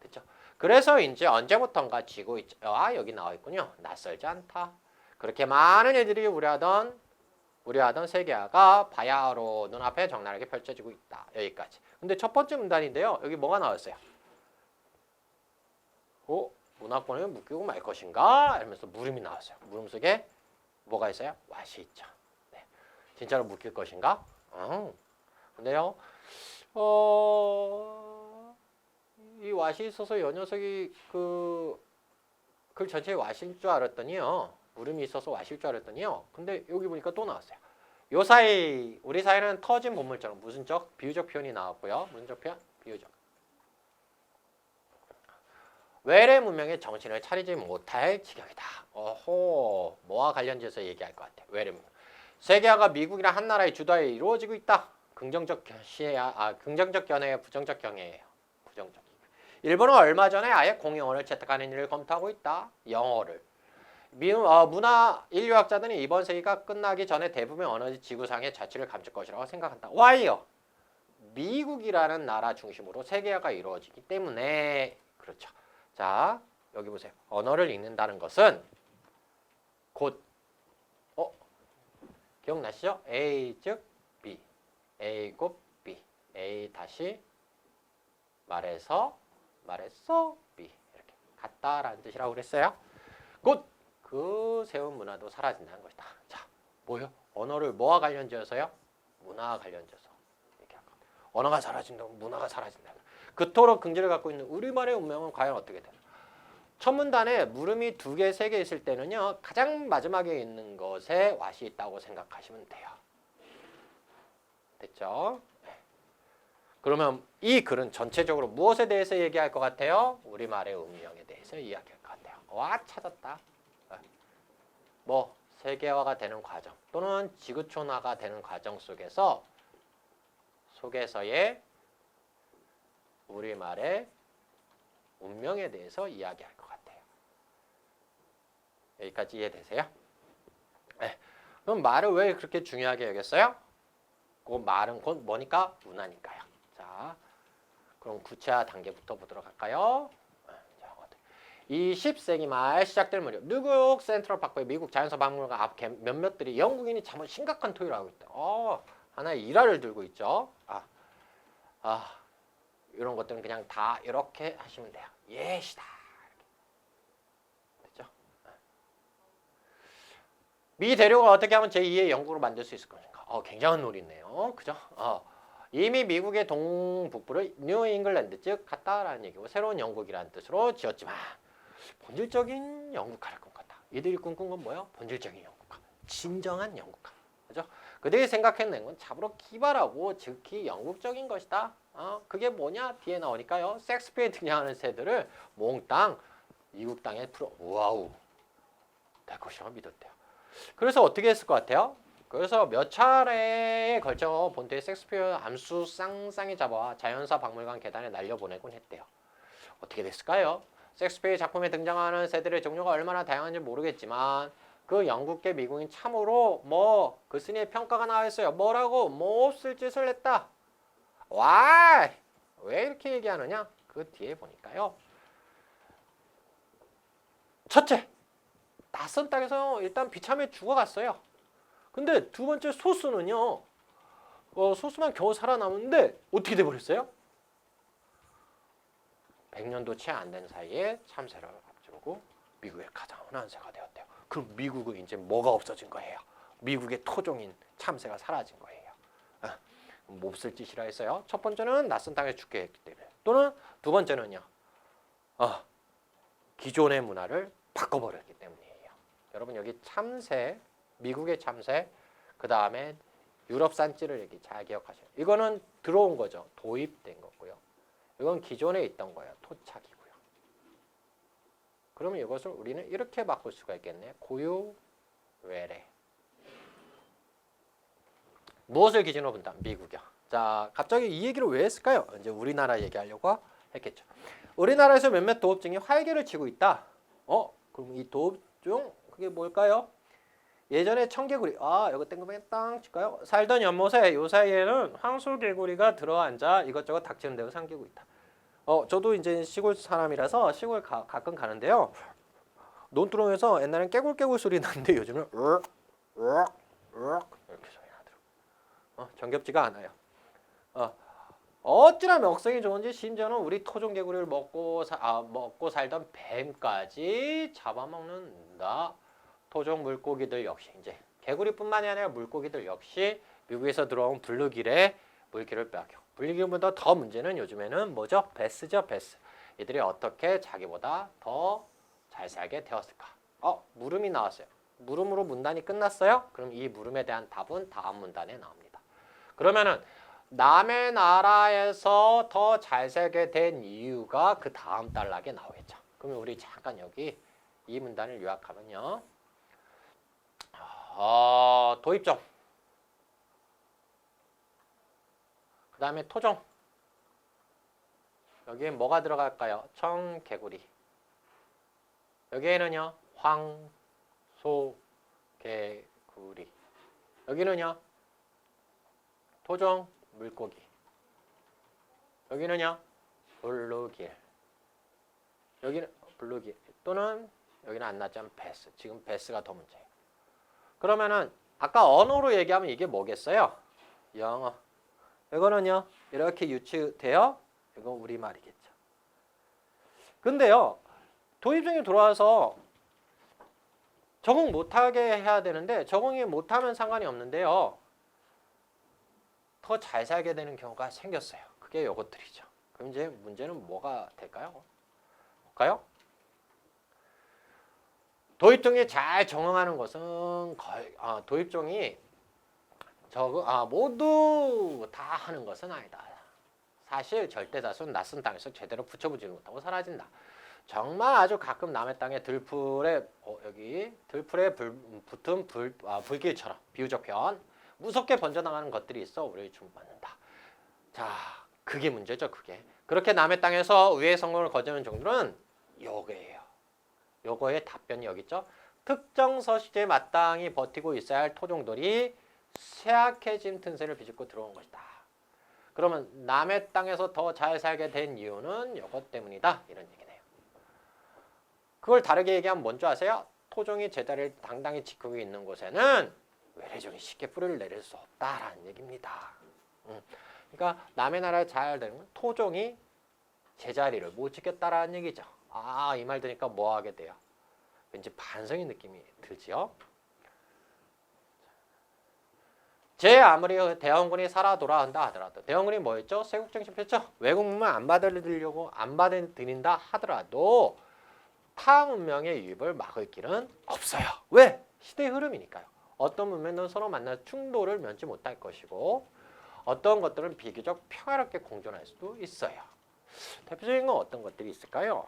됐죠? 그래서 이제 언제부턴가 지구가 여기 나와 있군요. 낯설지 않다. 그렇게 많은 애들이 우려하던 세계화가 바야흐로 눈앞에 적나라하게 펼쳐지고 있다. 여기까지. 근데 첫 번째 문단인데요. 여기 뭐가 나왔어요? 문화권을 묶이고 말 것인가? 이러면서 물음이 나왔어요. 물음 속에 뭐가 있어요? 왓이 있죠. 네. 진짜로 묶일 것인가? 근데요. 이 왓이 있어서 이 녀석이 글 전체에 왓일 줄 알았더니요. 물음이 있어서 왓일 줄 알았더니요. 근데 여기 보니까 또 나왔어요. 요 사이 우리 사이는 터진 본물처럼 무슨적 비유적 표현이 나왔고요. 무슨적 표현? 비유적. 외래 문명의 정신을 차리지 못할 지경이다. 뭐와 관련돼서 얘기할 것 같아. 외래 문명. 세계화가 미국이랑 한 나라의 주도하에 이루어지고 있다. 긍정적 견해예요, 부정적 견해예요. 부정적. 일본은 얼마 전에 아예 공용어를 채택하는 일을 검토하고 있다. 영어를. 문화 인류학자들은 이번 세기가 끝나기 전에 대부분 언어지 지구상의 자치를 감출 것이라고 생각한다. Why요? 미국이라는 나라 중심으로 세계화가 이루어지기 때문에 그렇죠. 자, 여기 보세요. 언어를 읽는다는 것은 곧 기억나시죠? A 즉 B, A 곧 B, A 다시 말해서 B 이렇게 같다라는 뜻이라고 그랬어요. 곧 그 세운 문화도 사라진다는 것이다. 자, 뭐요? 언어를 뭐와 관련지어서요? 문화와 관련지어서 얘기할 겁니다. 언어가 사라진다고 문화가 사라진다. 그토록 긍지를 갖고 있는 우리말의 운명은 과연 어떻게 되나? 첫 문단에 물음이 2개, 3개 있을 때는요. 가장 마지막에 있는 것에 왓이 있다고 생각하시면 돼요. 됐죠? 그러면 이 글은 전체적으로 무엇에 대해서 얘기할 것 같아요? 우리말의 운명에 대해서 이야기할 것 같아요. 와, 찾았다. 뭐 세계화가 되는 과정 또는 지구촌화가 되는 과정 속에서의 우리말의 운명에 대해서 이야기할 것 같아요. 여기까지 이해되세요? 네. 그럼 말을 왜 그렇게 중요하게 여겼어요? 그 말은 곧 뭐니까? 문화니까요. 자, 그럼 구체화 단계부터 보도록 할까요? 20세기 말 시작될 무렵 뉴욕 센트럴 파크의 미국 자연사 박물관 앞 몇몇들이 영국인이 참 심각한 토의를 하고 있다. 하나의 일화를 들고 있죠. 이런 것들은 그냥 다 이렇게 하시면 돼요. 예시다. 됐죠? 미 대륙을 어떻게 하면 제2의 영국으로 만들 수 있을 것인가? 굉장한 놀이네요. 그죠? 이미 미국의 동북부를 뉴 잉글랜드 즉 같다라는 얘기고 새로운 영국이라는 뜻으로 지었지만 본질적인 영국화를 꿈꿨다. 이들이 꿈꾼 건 뭐예요? 본질적인 영국화. 진정한 영국화. 그죠? 그들이 생각해낸 건 참으로 기발하고 즉히 영국적인 것이다. 그게 뭐냐? 뒤에 나오니까요. 섹스피어에 등장하는 새들을 몽땅 미국 땅에 풀어. 와우. 될 것이라고 믿었대요. 그래서 어떻게 했을 것 같아요? 그래서 몇 차례에 걸쳐 본토의 섹스피어 암수 쌍쌍이 잡아 자연사 박물관 계단에 날려보내곤 했대요. 어떻게 됐을까요? 섹스피어의 작품에 등장하는 새들의 종류가 얼마나 다양한지 모르겠지만 그 영국계 미국인 참으로 그 스님의 평가가 나와있어요. 뭐라고? 몹쓸 짓을 했다. 와! 왜 이렇게 얘기하느냐? 그 뒤에 보니까요. 첫째, 낯선 땅에서 일단 비참해 죽어갔어요. 근데 두 번째 소수는요. 소수만 겨우 살아남았는데 어떻게 돼버렸어요? 100년도 채 안 된 사이에 참새를 앞두고 미국의 가장 흔한 새가 되었대요. 그럼 미국은 이제 뭐가 없어진 거예요? 미국의 토종인 참새가 사라진 거예요. 몹쓸 짓이라 했어요. 첫 번째는 낯선 땅에 죽게 했기 때문에. 또는 두 번째는요. 기존의 문화를 바꿔버렸기 때문이에요. 여러분 여기 참새, 미국의 참새, 그 다음에 유럽 산지를 여기 잘 기억하셔요. 이거는 들어온 거죠. 도입된 거고요. 이건 기존에 있던 거예요. 토착이고요. 그러면 이것을 우리는 이렇게 바꿀 수가 있겠네. 고유, 외래. 무엇을 기준으로 본다? 미국이요. 자, 갑자기 이 얘기를 왜 했을까요? 이제 우리나라 얘기하려고 했겠죠. 우리나라에서 몇몇 도읍증이 활개를 치고 있다. 그럼 이 도읍중 그게 뭘까요? 예전에 청개구리, 이거 땡그뱅 땅 칠까요? 살던 연못에 요 사이에는 황소개구리가 들어앉아 이것저것 닥치는 대로 삼키고 있다. 저도 이제 시골 사람이라서 시골 가끔 가는데요. 논두렁에서 옛날엔 깨굴깨굴 소리 나는데 요즘은 이렇게 소리 나더라고요. 정겹지가 않아요. 어찌나 먹성이 좋은지 심지어는 우리 토종개구리를 먹고 살던 뱀까지 잡아먹는다. 토종 물고기들 역시 이제 개구리뿐만이 아니라 물고기들 역시 미국에서 들어온 블루길의 물기를 빼앗겨. 블루길보다 더 문제는 요즘에는 뭐죠? 베스죠, 베스. 이들이 어떻게 자기보다 더 잘 살게 되었을까? 물음이 나왔어요. 물음으로 문단이 끝났어요? 그럼 이 물음에 대한 답은 다음 문단에 나옵니다. 그러면은 남의 나라에서 더 잘 살게 된 이유가 그 다음 단락에 나오겠죠. 그러면 우리 잠깐 여기 이 문단을 요약하면요. 도입종. 그 다음에 토종. 여기에 뭐가 들어갈까요? 청개구리. 여기에는요. 황소개구리. 여기는요. 토종 물고기. 여기는요. 블루길. 여기는 블루길. 또는 여기는 안 나왔지만 베스. 지금 베스가 더 문제예요. 그러면은 아까 언어로 얘기하면 이게 뭐겠어요? 영어. 이거는요. 이렇게 유추돼요. 이거 우리말이겠죠. 근데요. 도입종이 들어와서 적응 못하게 해야 되는데 적응이 못하면 상관이 없는데요. 더 잘 살게 되는 경우가 생겼어요. 그게 이것들이죠. 그럼 이제 문제는 뭐가 될까요? 볼까요? 도입종이 잘 적응하는 것은 거의 도입종이 모두 다 하는 것은 아니다. 사실 절대 다수는 낯선 땅에서 제대로 붙여보지 못하고 사라진다. 정말 아주 가끔 남의 땅에 들풀에 붙은 불길처럼 비유적 표현 무섭게 번져나가는 것들이 있어 우리를 주목받는다. 자, 그게 문제죠. 그게 그렇게 남의 땅에서 의의 성공을 거두는 정도는 요거예요. 요거의 답변이 여기 있죠. 특정 서식지에 마땅히 버티고 있어야 할 토종들이 쇠약해진 틈새를 비집고 들어온 것이다. 그러면 남의 땅에서 더 잘 살게 된 이유는 이것 때문이다. 이런 얘기네요. 그걸 다르게 얘기하면 뭔지 아세요? 토종이 제자리를 당당히 지키고 있는 곳에는 외래종이 쉽게 뿌리를 내릴 수 없다라는 얘기입니다. 그러니까 남의 나라에 잘 되는 건 토종이 제자리를 못 지켰다라는 얘기죠. 아, 이 말 들으니까 뭐 하게 돼요? 왠지 반성의 느낌이 들지요. 제 아무리 대원군이 살아 돌아온다 하더라도 대원군이 뭐였죠? 세국정신 폈죠? 외국 문명 안 받아들인다 하더라도 타 문명의 유입을 막을 길은 없어요. 왜? 시대의 흐름이니까요. 어떤 문명은 서로 만나 충돌을 면치 못할 것이고 어떤 것들은 비교적 평화롭게 공존할 수도 있어요. 대표적인 건 어떤 것들이 있을까요?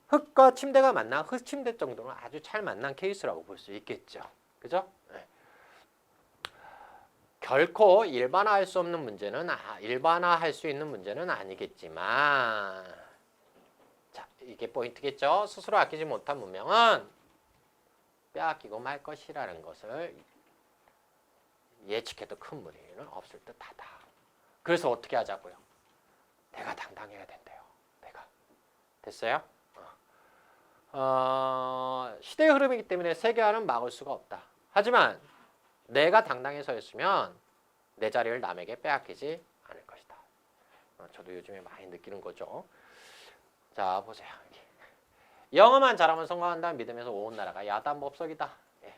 흙과 침대가 만나 흙침대 정도는 아주 잘 만난 케이스라고 볼 수 있겠죠. 그죠? 네. 결코 일반화할 수 없는 문제는 일반화할 수 있는 문제는 아니겠지만, 자, 이게 포인트겠죠. 스스로 아끼지 못한 문명은 빼앗기고 말 것이라는 것을 예측해도 큰 무리는 없을 듯하다. 그래서 어떻게 하자고요? 내가 당당해야 된대요. 내가 됐어요? 시대의 흐름이기 때문에 세계화는 막을 수가 없다. 하지만 내가 당당히 서 있으면 내 자리를 남에게 빼앗기지 않을 것이다. 저도 요즘에 많이 느끼는 거죠. 자, 보세요. 영어만 잘하면 성공한다는 믿음에서 온 나라가 야단법석이다. 예.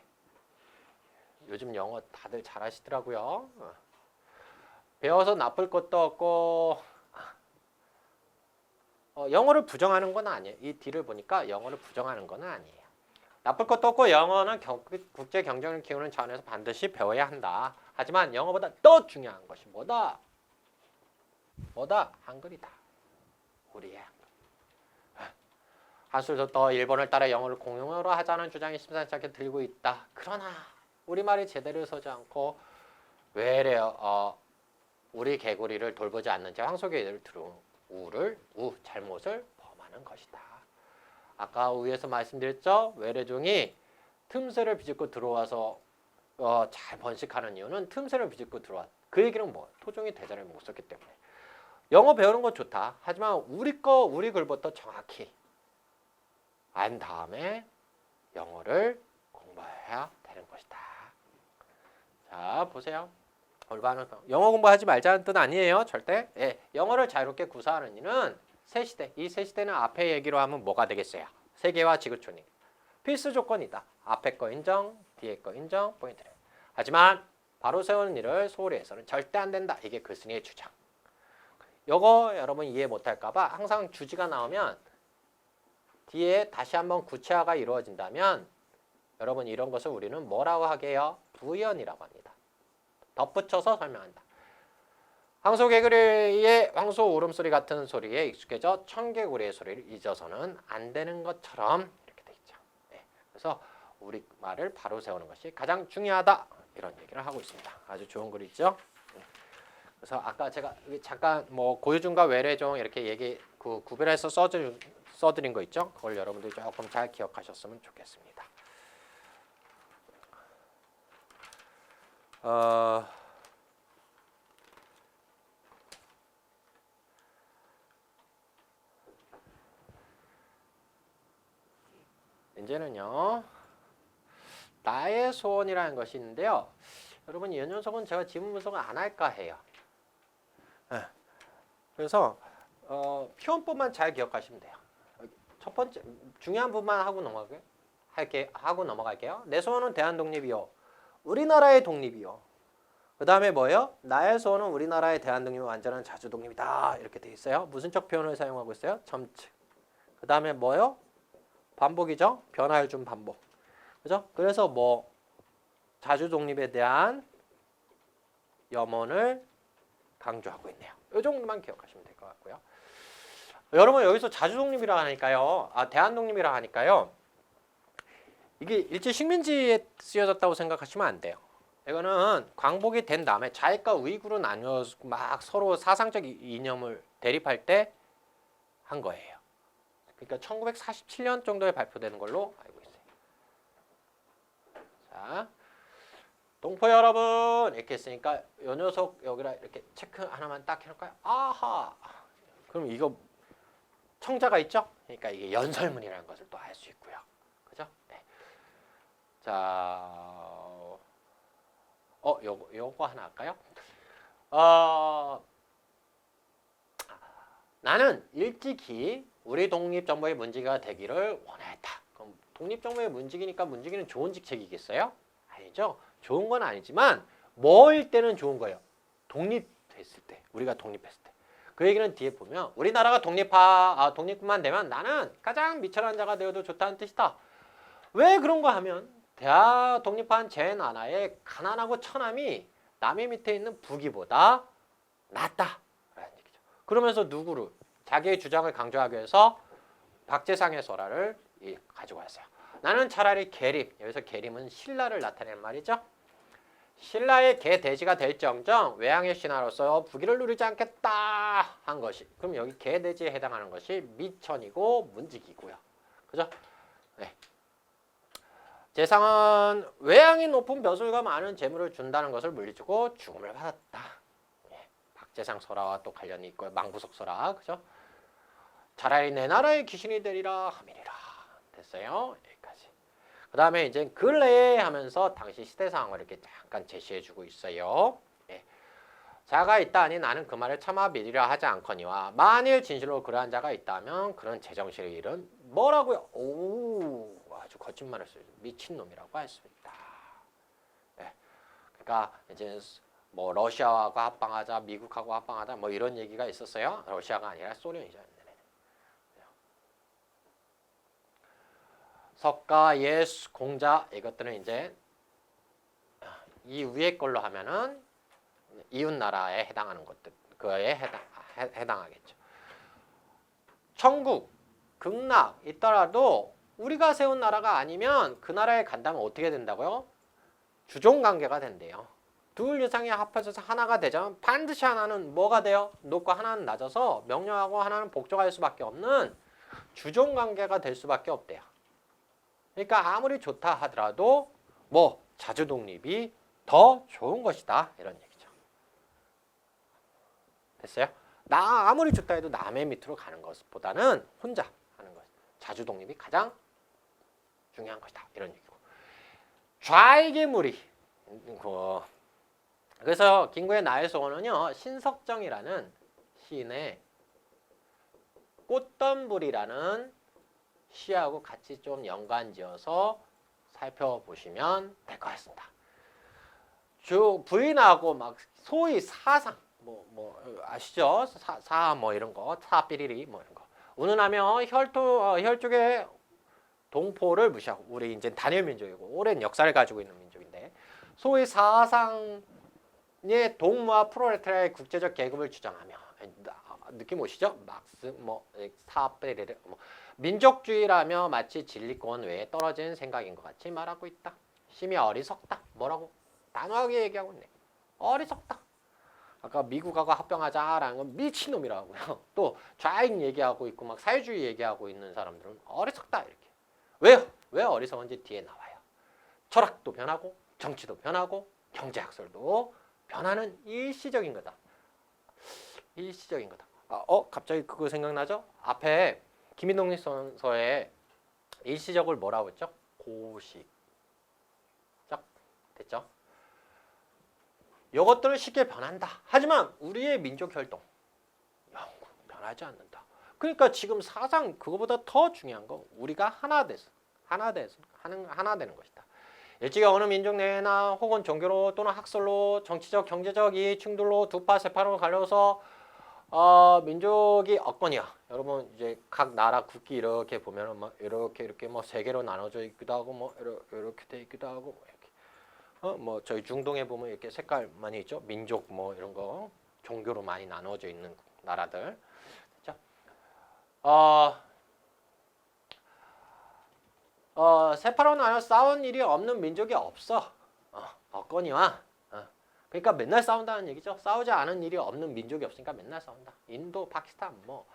요즘 영어 다들 잘하시더라고요. 배워서 나쁠 것도 없고 영어를 부정하는 건 아니에요. 이 뒤를 보니까 영어를 부정하는 건 아니에요. 나쁠 것도 없고 영어는 국제 경쟁을 키우는 차원에서 반드시 배워야 한다. 하지만 영어보다 더 중요한 것이 뭐다? 한글이다. 우리의 한글. 한술도 더 일본을 따라 영어를 공용어로 하자는 주장이 심상치 않게 들고 있다. 그러나 우리말이 제대로 서지 않고 외래어 우리 개구리를 돌보지 않는 채 황소개를 들어온 잘못을 범하는 것이다. 아까 위에서 말씀드렸죠? 외래종이 틈새를 비집고 들어와서 잘 번식하는 이유는 틈새를 비집고 들어왔. 그 얘기는 뭐? 토종이 대자를 못 썼기 때문에. 영어 배우는 건 좋다. 하지만 우리 글부터 정확히 안 다음에 영어를 공부해야 되는 것이다. 자, 보세요. 올바른 영어 공부하지 말자는 뜻 아니에요. 절대. 예, 영어를 자유롭게 구사하는 이는 새 시대. 이 새 시대는 앞에 얘기로 하면 뭐가 되겠어요? 세계화 지구촌이 필수 조건이다. 앞에 거 인정, 뒤에 거 인정, 포인트를. 하지만 바로 세우는 일을 소홀히 해서는 절대 안 된다. 이게 글쓴이의 주장. 요거 여러분 이해 못할까 봐 항상 주지가 나오면 뒤에 다시 한번 구체화가 이루어진다면 여러분 이런 것을 우리는 뭐라고 하게요? 부연이라고 합니다. 덧붙여서 설명한다. 황소개구리의 황소 울음소리 같은 소리에 익숙해져 청개구리의 소리를 잊어서는 안 되는 것처럼 이렇게 돼 있죠. 네. 그래서 우리말을 바로 세우는 것이 가장 중요하다. 이런 얘기를 하고 있습니다. 아주 좋은 글이죠. 네. 그래서 아까 제가 잠깐 고유종과 외래종 이렇게 구별해서 써드린 거 있죠. 그걸 여러분들이 조금 잘 기억하셨으면 좋겠습니다. 이제는요. 나의 소원이라는 것이 있는데요. 여러분 이 녀석은 제가 지문 분석을 안 할까 해요. 그래서 표현법만 잘 기억하시면 돼요. 첫 번째 중요한 부분만 하고 넘어갈게요. 내 소원은 대한 독립이요. 우리나라의 독립이요. 그 다음에 뭐예요? 나의 소원은 우리나라의 대한 독립이 완전한 자주 독립이다. 이렇게 돼 있어요. 무슨적 표현을 사용하고 있어요? 점측. 그 다음에 뭐예요? 반복이죠. 변화를 준 반복. 그죠? 그래서 자주 독립에 대한 염원을 강조하고 있네요. 이 정도만 기억하시면 될 것 같고요. 여러분 여기서 자주 독립이라 하니까요. 대한 독립이라 하니까요. 이게 일제 식민지에 쓰여졌다고 생각하시면 안 돼요. 이거는 광복이 된 다음에 좌익과 우익으로 나뉘어서 막 서로 사상적 이념을 대립할 때 한 거예요. 그러니까 1947년 정도에 발표되는 걸로 알고 있어요. 자, 동포 여러분 이렇게 했으니까 요 녀석 여기다 이렇게 체크 하나만 딱 해놓을까요? 아하. 그럼 이거 청자가 있죠? 그러니까 이게 연설문이라는 것을 또 알 수 있고요. 그죠? 네. 자, 요거 하나 할까요? 나는 일찍이 우리 독립정부의 문지기가 되기를 원했다. 그럼 독립정부의 문지기니까 문지기는 좋은 직책이겠어요? 아니죠. 좋은 건 아니지만 뭐일 때는 좋은 거예요. 독립했을 때, 우리가 독립했을 때. 그 얘기는 뒤에 보면 우리나라가 독립만 되면 나는 가장 미천한 자가 되어도 좋다는 뜻이다. 왜 그런가 하면 대학 독립한 제 나라의 가난하고 처남이 남의 밑에 있는 부귀보다 낫다. 그러면서 누구를 자기의 주장을 강조하기 위해서 박재상의 설화를 가지고 왔어요. 나는 차라리 계림, 여기서 계림은 신라를 나타내는 말이죠. 신라의 개돼지가 될정정 외양의 신하로서 부귀를 누리지 않겠다 한 것이. 그럼 여기 개돼지에 해당하는 것이 미천이고 문직이고요. 그죠? 네. 재상은 외양이 높은 벼슬과 많은 재물을 준다는 것을 물리치고 죽음을 받았다. 박재상 설화와 또 관련이 있고요. 망부석 설화, 그죠? 차라리 내 나라의 귀신이 되리라 함이니라. 됐어요? 여기까지. 그 다음에 이제 근래에 하면서 당시 시대 상황을 이렇게 잠깐 제시해주고 있어요. 예. 자가 있다니 나는 그 말을 차마 믿으려 하지 않거니와 만일 진실로 그러한 자가 있다면 그런 제정신의 일은 뭐라고요? 오, 아주 거짓말을 써요. 미친놈이라고 할 수 있다. 예. 그러니까 이제 뭐 러시아하고 합방하자, 미국하고 합방하자 뭐 이런 얘기가 있었어요. 러시아가 아니라 소련이죠. 석가, 예수, 공자 이것들은 이제 이 위에 걸로 하면은 이웃 나라에 해당하는 것들 그에 해당하겠죠. 천국, 극락 있더라도 우리가 세운 나라가 아니면 그 나라에 간다면 어떻게 된다고요? 주종 관계가 된대요. 둘 이상이 합해져서 하나가 되자면 반드시 하나는 뭐가 돼요? 높고 하나는 낮아서 명령하고 하나는 복종할 수밖에 없는 주종 관계가 될 수밖에 없대요. 그러니까 아무리 좋다 하더라도 뭐 자주 독립이 더 좋은 것이다 이런 얘기죠. 됐어요? 나 아무리 좋다 해도 남의 밑으로 가는 것보다는 혼자 하는 것. 자주 독립이 가장 중요한 것이다 이런 얘기고. 좌익의무리. 그래서 김구의 나의 소원은요 신석정이라는 시인의 꽃덤불이라는 시하고 같이 좀 연관지어서 살펴보시면 될 것 같습니다. 부인하고 막 소위 사상 뭐 아시죠? 사 뭐 이런 거, 사삐리리 뭐 이런 거. 운운하며 혈족의 동포를 무시하고 우리 이제 단일 민족이고 오랜 역사를 가지고 있는 민족인데 소위 사상의 동무와 프롤레타리아의 국제적 계급을 주장하며 느낌 오시죠? 막스 뭐 사삐리리 뭐 민족주의라며 마치 진리권 외에 떨어진 생각인 것 같이 말하고 있다. 심히 어리석다. 뭐라고? 단호하게 얘기하고 있네. 어리석다. 아까 미국하고 합병하자라는 건 미친놈이라고요. 또 좌익 얘기하고 있고 막 사회주의 얘기하고 있는 사람들은 어리석다 이렇게. 왜요? 왜 어리석은지 뒤에 나와요. 철학도 변하고 정치도 변하고 경제학설도 변하는 일시적인 거다. 일시적인 거다. 갑자기 그거 생각나죠? 앞에 김인동님 선서에 일시적을 뭐라고 했죠? 고시적 됐죠? 이것들은 쉽게 변한다. 하지만 우리의 민족 혈동 영구 변하지 않는다. 그러니까 지금 사상 그거보다 더 중요한 건 우리가 하나 되는 것이다. 일찍이 어느 민족 내나 혹은 종교로 또는 학설로 정치적 경제적 이해 충돌로 두 파 세 파로 갈려서 민족이 없거니와 여러분 이제 각 나라 국기 이렇게 보면은 뭐 이렇게 뭐 세 개로 나눠져 있기도 하고 뭐 이렇게 돼 있기도 하고 뭐 이렇게 뭐 저희 중동에 보면 이렇게 색깔 많이 있죠. 민족 뭐 이런 거 종교로 많이 나눠져 있는 나라들. 자, 세파로 나눠 싸운 일이 없는 민족이 없어. 없거니와. 그러니까 맨날 싸운다는 얘기죠. 싸우지 않은 일이 없는 민족이 없으니까 맨날 싸운다. 인도, 파키스탄 뭐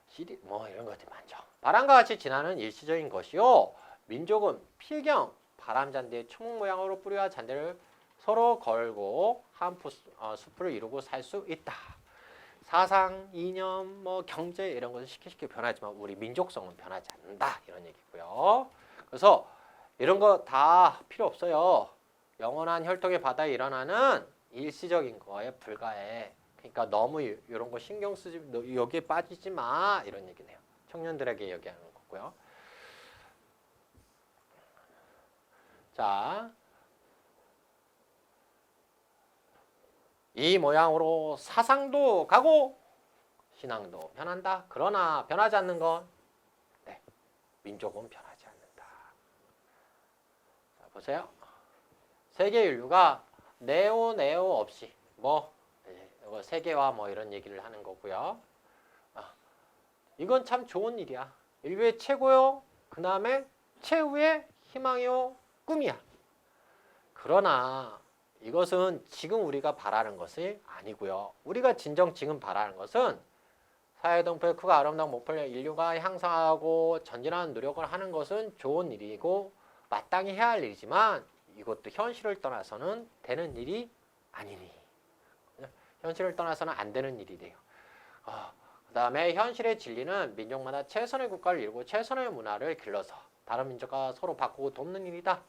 시리 뭐 이런 것들이 많죠. 바람과 같이 지나는 일시적인 것이요. 민족은 필경 바람잔디의 초목 모양으로 뿌리와 잔디를 서로 걸고 한 숲을 이루고 살 수 있다. 사상, 이념, 뭐 경제 이런 것은 쉽게 변하지만 우리 민족성은 변하지 않는다 이런 얘기고요. 그래서 이런 거 다 필요 없어요. 영원한 혈통의 바다에 일어나는 일시적인 거에 불과해. 그러니까 너무 이런 거 신경 쓰지, 여기에 빠지지 마 이런 얘기네요. 청년들에게 얘기하는 거고요. 자, 이 모양으로 사상도 가고 신앙도 변한다. 그러나 변하지 않는 건 네, 민족은 변하지 않는다. 자, 보세요. 세계 인류가 네오 없이 뭐 세계화 뭐 이런 얘기를 하는 거고요. 이건 참 좋은 일이야. 인류의 최고요. 그 다음에 최후의 희망이요. 꿈이야. 그러나 이것은 지금 우리가 바라는 것이 아니고요. 우리가 진정 지금 바라는 것은 사회동포의 크고 아름다운 목표를 인류가 향상하고 전진하는 노력을 하는 것은 좋은 일이고 마땅히 해야 할 일이지만 이것도 현실을 떠나서는 되는 일이 아니니. 현실을 떠나서는 안 되는 일이래요. 그 다음에 현실의 진리는 민족마다 최선의 국가를 이루고 최선의 문화를 길러서 다른 민족과 서로 바꾸고 돕는 일이다.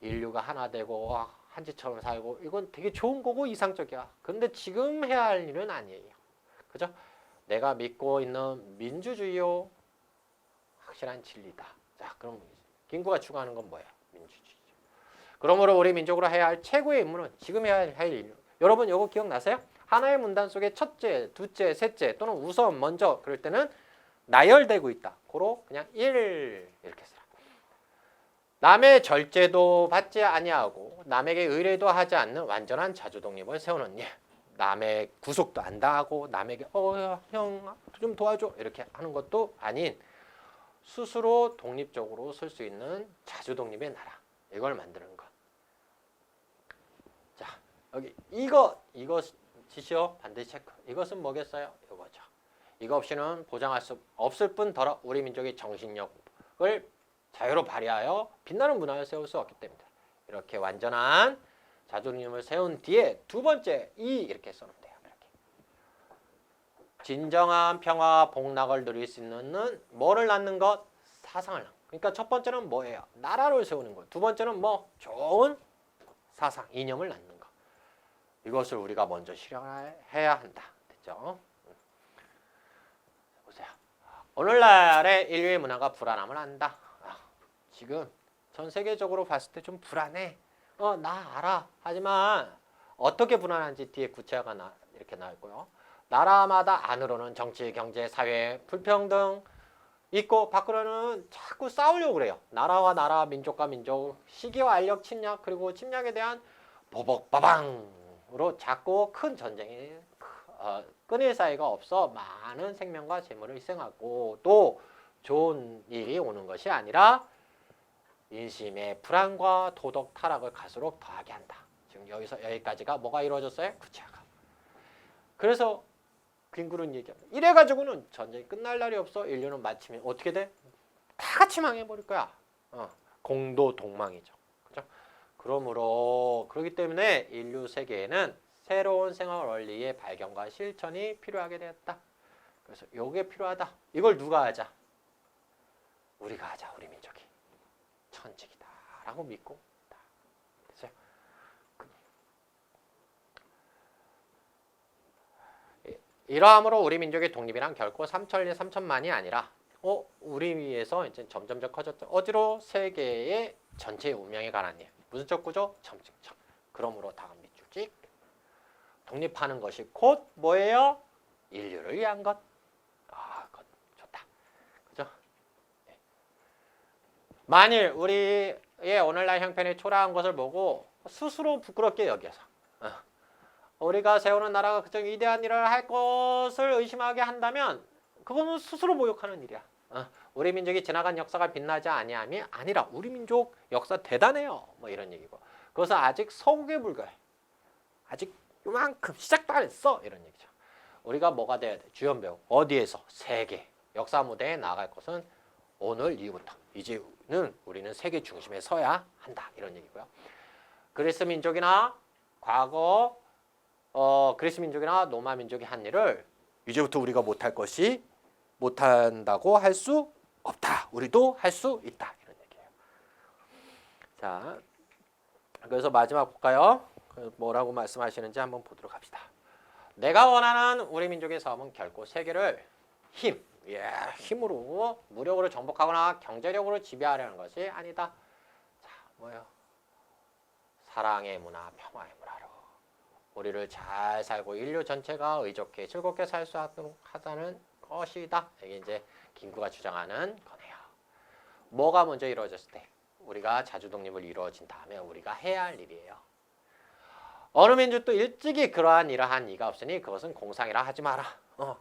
인류가 하나 되고 한지처럼 살고 이건 되게 좋은 거고 이상적이야. 그런데 지금 해야 할 일은 아니에요. 그죠? 내가 믿고 있는 민주주의요. 확실한 진리다. 자, 그럼 김구가 추구하는 건 뭐야? 민주주의죠. 그러므로 우리 민족으로 해야 할 최고의 임무는 지금 해야 할 일. 여러분 이거 기억나세요? 하나의 문단 속에 첫째, 둘째, 셋째 또는 우선, 먼저 그럴 때는 나열되고 있다. 고로 그냥 1 이렇게 써라. 남의 절제도 받지 아니하고 남에게 의뢰도 하지 않는 완전한 자주 독립을 세우는 일. 남의 구속도 안 당하고 남에게 형 좀 도와줘 이렇게 하는 것도 아닌 스스로 독립적으로 쓸 수 있는 자주 독립의 나라. 이걸 만드는 것. 자, 여기 이거 지시요 반드시 체크. 이것은 뭐겠어요? 이거죠. 이거 없이는 보장할 수 없을 뿐더러 우리 민족의 정신력을 자유로 발휘하여 빛나는 문화를 세울 수 없기 때문이다. 이렇게 완전한 자주독립을 세운 뒤에 두 번째 이렇게 써놓으면 돼요. 이렇게. 진정한 평화와 복락을 누릴 수 있는 뭐를 낳는 것? 사상을 낳는 것. 그러니까 첫 번째는 뭐예요? 나라를 세우는 것. 두 번째는 뭐? 좋은 사상, 이념을 낳는 것. 이것을 우리가 먼저 실현해야 한다. 됐죠? 보세요. 오늘날의 인류의 문화가 불안함을 안다. 지금 전 세계적으로 봤을 때 좀 불안해. 나 알아. 하지만 어떻게 불안한지 뒤에 구체화가 이렇게 나오고요. 나라마다 안으로는 정치, 경제, 사회, 불평등 있고 밖으로는 자꾸 싸우려고 그래요. 나라와 나라, 민족과 민족, 시기와 알력 침략 그리고 침략에 대한 보복바방으로 자꾸 큰 전쟁이 끊일 사이가 없어 많은 생명과 재물을 희생하고 또 좋은 일이 오는 것이 아니라 인심의 불안과 도덕 타락을 갈수록 더하게 한다. 지금 여기서 여기까지가 뭐가 이루어졌어요? 구체화가. 그래서 김구는 얘기합니다. 이래가지고는 전쟁이 끝날 날이 없어. 인류는 마치면 어떻게 돼? 다 같이 망해버릴 거야. 공도 동망이죠. 그죠? 그러므로 그렇기 때문에 인류 세계에는 새로운 생활 원리의 발견과 실천이 필요하게 되었다. 그래서 이게 필요하다. 이걸 누가 하자? 우리가 하자. 우리 민족이. 천직이다 라고 믿고 됐어요. 이러함으로 우리 민족의 독립이란 결코 3천리 3천만이 아니라 우리 위해서 이제 점점점 커졌죠. 어디로? 세계의 전체의 운명에 관한 일. 무슨 적 구조? 점증적. 그러므로 다음 밑줄 찍. 독립하는 것이 곧 뭐예요? 인류를 위한 것. 그것 좋다. 그죠? 만일 우리의 오늘날 형편이 초라한 것을 보고 스스로 부끄럽게 여겨서 우리가 세우는 나라가 그저 위대한 일을 할 것을 의심하게 한다면 그거는 스스로 모욕하는 일이야. 우리 민족이 지나간 역사가 빛나지 아니함이 아니라 우리 민족 역사 대단해요. 뭐 이런 얘기고. 그것은 아직 서구에 불과해. 아직 요만큼 시작도 안 했어. 이런 얘기죠. 우리가 뭐가 돼야 돼? 주연배우. 어디에서? 세계. 역사 무대에 나갈 것은 오늘 이후부터. 이제는 우리는 세계 중심에 서야 한다. 이런 얘기고요. 그리스 민족이나 과거 그리스 민족이나 로마 민족이 한 일을 이제부터 우리가 못할 것이 못한다고 할 수 없다. 우리도 할 수 있다. 이런 얘기예요. 자, 그래서 마지막 볼까요? 뭐라고 말씀하시는지 한번 보도록 합시다. 내가 원하는 우리 민족의 삶은 결코 세계를 힘으로 무력으로 정복하거나 경제력으로 지배하려는 것이 아니다. 자, 뭐요? 사랑의 문화, 평화의 문화로 우리를 잘 살고 인류 전체가 의좋게 즐겁게 살 수 있도록 하자는 것이다. 이게 이제 김구가 주장하는 거네요. 뭐가 먼저 이루어졌을 때? 우리가 자주 독립을 이루어진 다음에 우리가 해야 할 일이에요. 어느 민족도 일찍이 그러한 이러한 이가 없으니 그것은 공상이라 하지 마라.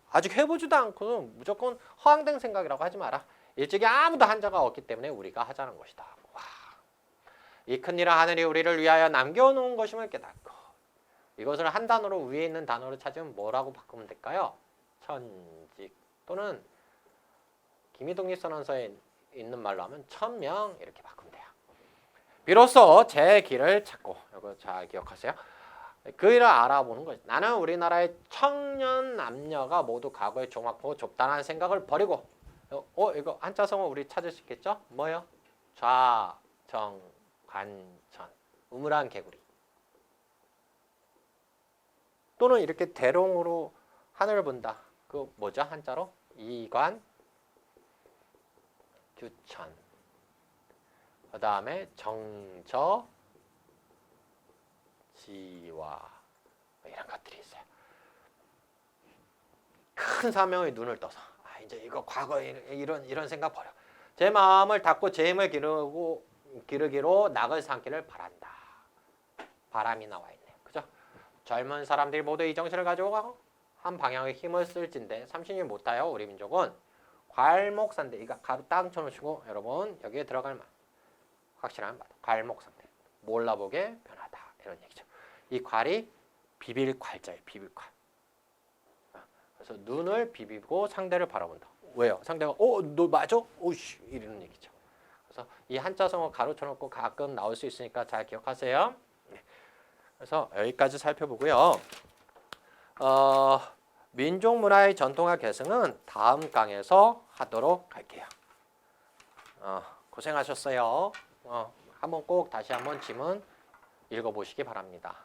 아직 해보지도 않고 무조건 허황된 생각이라고 하지 마라. 일찍이 아무도 한자가 없기 때문에 우리가 하자는 것이다. 와. 이 큰일을 하늘이 우리를 위하여 남겨놓은 것임을 깨닫고 이것을 한 단어로 위에 있는 단어로 찾으면 뭐라고 바꾸면 될까요? 천직 또는 기미독립선언서에 있는 말로 하면 천명 이렇게 바꾸면 돼요. 비로소 제 길을 찾고 이거 잘 기억하세요. 그 일을 알아보는 거죠. 나는 우리나라의 청년 남녀가 모두 과거에 종합하고 좁다는 생각을 버리고 이거 한자성어 우리 찾을 수 있겠죠? 뭐요? 좌, 정, 관, 천 우물안 개구리 또는 이렇게 대롱으로 하늘을 본다. 그 뭐죠? 한자로? 이관, 규천 그 다음에 정저, 지와 이런 것들이 있어요. 큰 사명의 눈을 떠서 이제 이거 과거에 이런 생각 버려. 제 마음을 닫고 제 힘을 기르기로 낙을 삼기를 바란다. 바람이 나와 있네요. 그죠? 젊은 사람들이 모두 이 정신을 가지고 한 방향의 힘을 쓸진데 삼신이 못하여 우리 민족은 괄목상대 이거 가로 딱 쳐놓으시고 여러분 여기에 들어갈 만 확실한 말 괄목상대 몰라보게 변하다 이런 얘기죠. 이 괄이 비빌괄자예요. 비빌괄. 그래서 눈을 비비고 상대를 바라본다. 왜요? 상대가 너 맞아? 오씨 이러는 얘기죠. 그래서 이 한자성어 가로쳐놓고 가끔 나올 수 있으니까 잘 기억하세요. 그래서 여기까지 살펴보고요. 민족 문화의 전통화 계승은 다음 강에서 하도록 할게요. 고생하셨어요. 한번 꼭 다시 한번 지문 읽어보시기 바랍니다.